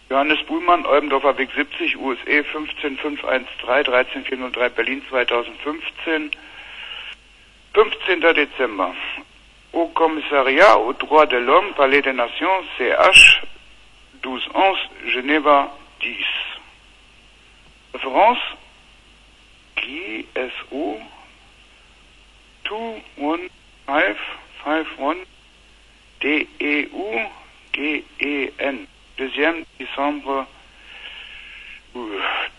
Johannes Buhlmann, Olbendorfer Weg 70, USA 15513, 13403, Berlin 2015, 15. Dezember. Au Commissariat aux droits de l'homme, Palais des Nations, CH 1211, Genève 10. Référence GSO 21551 DEU GEN. 2e décembre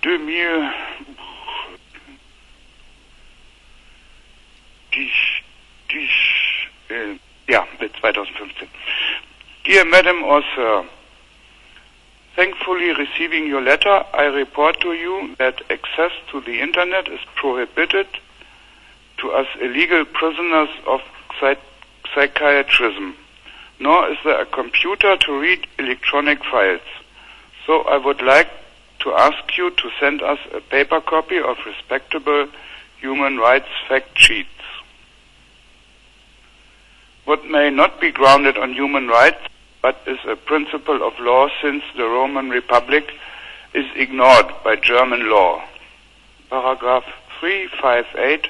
2010. Yeah, 2015. Dear Madam or Sir, thankfully receiving your letter, I report to you that access to the Internet is prohibited to us illegal prisoners of psychiatrism, nor is there a computer to read electronic files. So I would like to ask you to send us a paper copy of respectable human rights fact sheets. What may not be grounded on human rights, but is a principle of law since the Roman Republic is ignored by German law. Paragraph 358,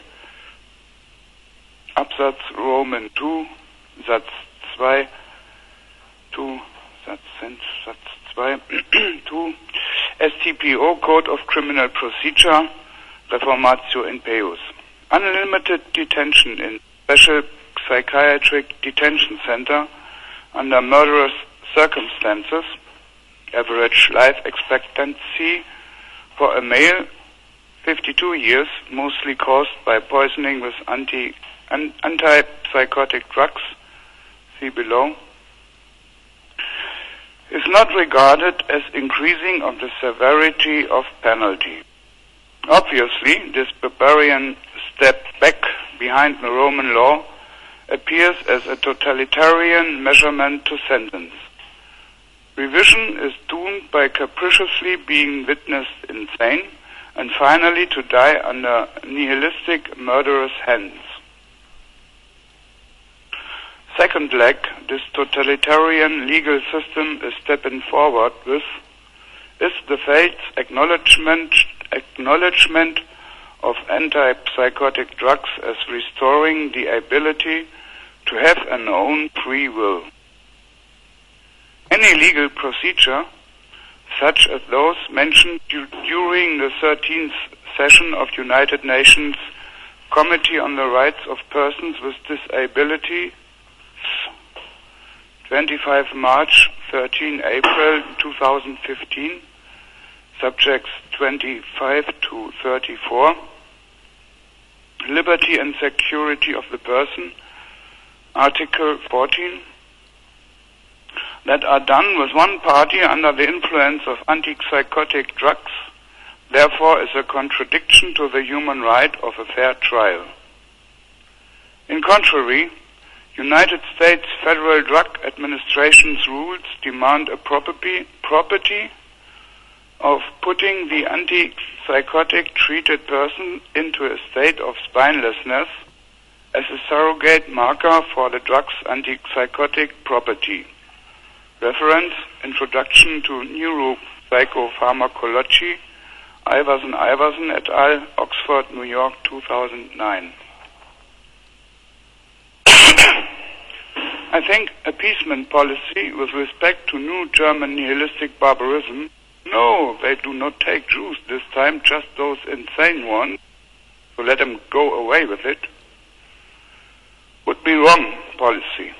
Absatz Roman 2, Satz 2, Satz 2, 2, StPO, Code of Criminal Procedure, Reformatio in Peus. Unlimited detention in special psychiatric detention center under murderous circumstances, average life expectancy for a male 52 years, mostly caused by poisoning with antipsychotic drugs, see below, is not regarded as increasing of the severity of penalty. Obviously, this barbarian step back behind the Roman law appears as a totalitarian measurement to sentence. Revision is doomed by capriciously being witnessed insane and finally to die under nihilistic murderous hands. Second leg, this totalitarian legal system is stepping forward with, is the fate's acknowledgement of antipsychotic drugs as restoring the ability to have an own free will. Any legal procedure, such as those mentioned during the 13th session of United Nations Committee on the Rights of Persons with Disabilities, 25 March, 13 April 2015, subjects 25 to 34, liberty and security of the person, Article 14, that are done with one party under the influence of antipsychotic drugs, therefore is a contradiction to the human right of a fair trial. In contrary, United States Federal Drug Administration's rules demand a property of putting the antipsychotic treated person into a state of spinelessness as a surrogate marker for the drug's antipsychotic property. Reference, Introduction to Neuropsychopharmacology, Iversen et al., Oxford, New York, 2009. I think appeasement policy with respect to new German nihilistic barbarism, no, they do not take Jews this time, just those insane ones, so let them go away with it, would be wrong policy.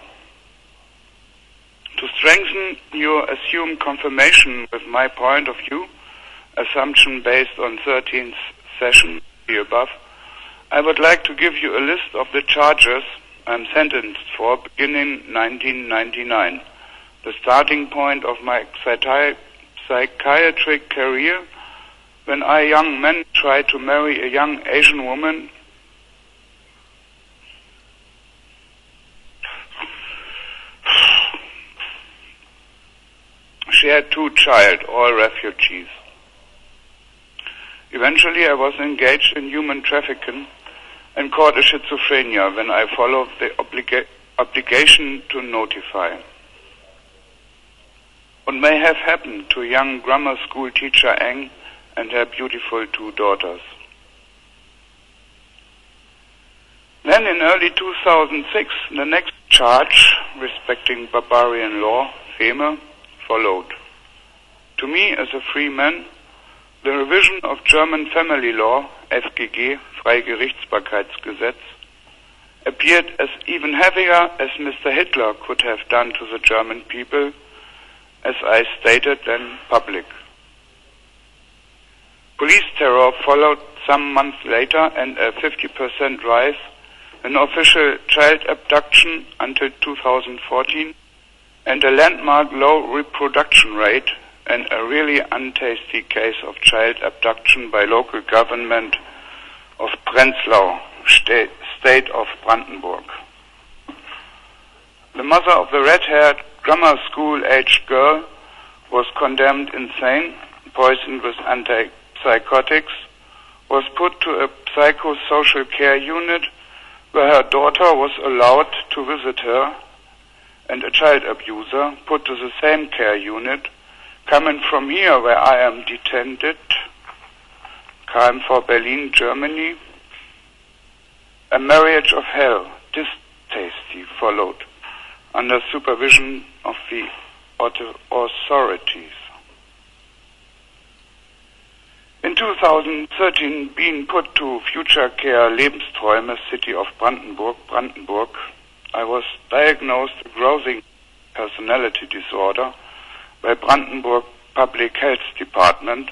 To strengthen your assumed confirmation with my point of view, assumption based on 13th session, the above, I would like to give you a list of the charges I'm sentenced for beginning 1999, the starting point of my psychiatric career, when I, young man, tried to marry a young Asian woman she had 2 children, all refugees. Eventually I was engaged in human trafficking and caught a schizophrenia when I followed the obligation to notify. what may have happened to young grammar school teacher Eng and her beautiful 2 daughters. Then in early 2006, the next charge respecting barbarian law, Feme, followed. To me, as a free man, the revision of German family law, FGG, Freigerichtsbarkeitsgesetz, appeared as even heavier as Mr. Hitler could have done to the German people, as I stated then public. Police terror followed some months later, and a 50% rise in official child abduction until 2014, and a landmark low reproduction rate, and a really untasty case of child abduction by local government of Prenzlau, state of Brandenburg. The mother of the red-haired grammar school-aged girl was condemned insane, poisoned with antipsychotics, was put to a psychosocial care unit where her daughter was allowed to visit her, and a child abuser put to the same care unit, coming from here where I am detained, KM Berlin, Germany. A marriage of hell, distasteful, followed under supervision of the authorities. In 2013, being put to future care Lebensträume, city of Brandenburg, I was diagnosed with arousing personality disorder by Brandenburg Public Health Department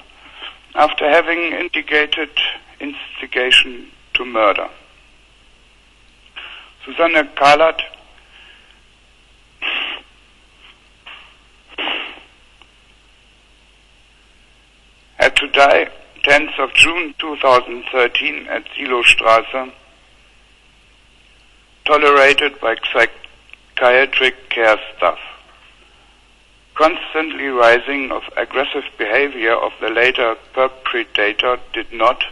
after having indicated instigation to murder. Susanne Kahlert had to die 10th of June 2013 at Silowstraße, tolerated by psychiatric care staff. Constantly rising of aggressive behavior of the later perpetrator did not,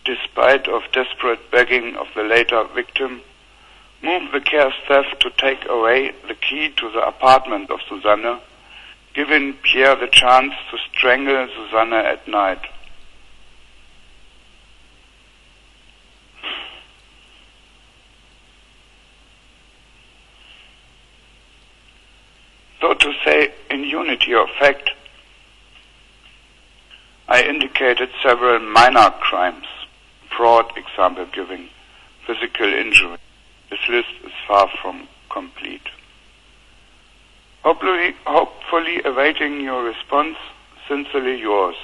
despite of desperate begging of the later victim, move the care staff to take away the key to the apartment of Susanne, giving Pierre the chance to strangle Susanne at night. So to say, in unity of fact, I indicated several minor crimes, fraud, example giving, physical injury. This list is far from complete. Hopefully awaiting your response. Sincerely yours.